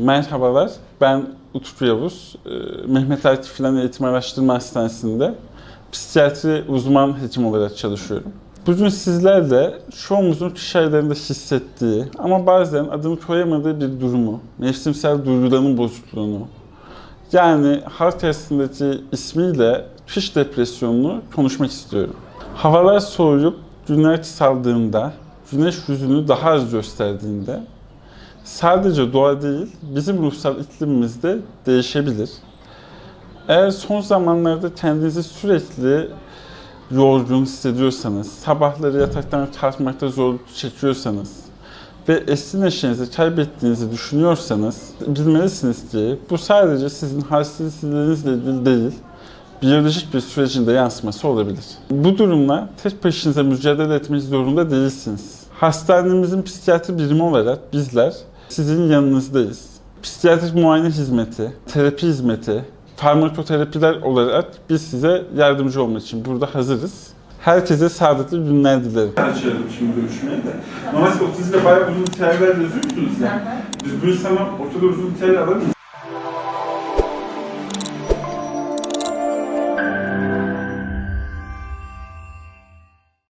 Merhabalar, ben Utku Yavuz. Mehmet Akif Filan Eğitim Araştırma Hastanesi'nde psikiyatri uzman hekim olarak çalışıyorum. Bugün sizlerle çoğumuzun kış aylarında hissettiği ama bazen adını koyamadığı bir durumu, mevsimsel duyguların bozukluğunu, yani halk arasındaki ismiyle kış depresyonunu konuşmak istiyorum. Havalar soğuyup günler kısaldığında, güneş yüzünü daha az gösterdiğinde, sadece doğa değil, bizim ruhsal iklimimiz de değişebilir. Eğer son zamanlarda kendinizi sürekli yorgun hissediyorsanız, sabahları yataktan kalkmakta zorluk çekiyorsanız ve eski neşenizi kaybettiğinizi düşünüyorsanız, bilmelisiniz ki bu sadece sizin halsizliğinizle ilgili değil, biyolojik bir sürecin de yansıması olabilir. Bu durumla tek başınıza mücadele etmek zorunda değilsiniz. Hastanemizin psikiyatri birimi olarak bizler sizin yanınızdayız. Psikiyatrik muayene hizmeti, terapi hizmeti, farmakoterapiler olarak biz size yardımcı olmak için burada hazırız. Herkese sağlıklı günler dilerim. Açıyorum şimdi görüşmeye de. Normalde otizmle bayağı uzun hikayeler yazıyorsunuz ya. Biz bu insana o kadar uzun hikaye alamayız.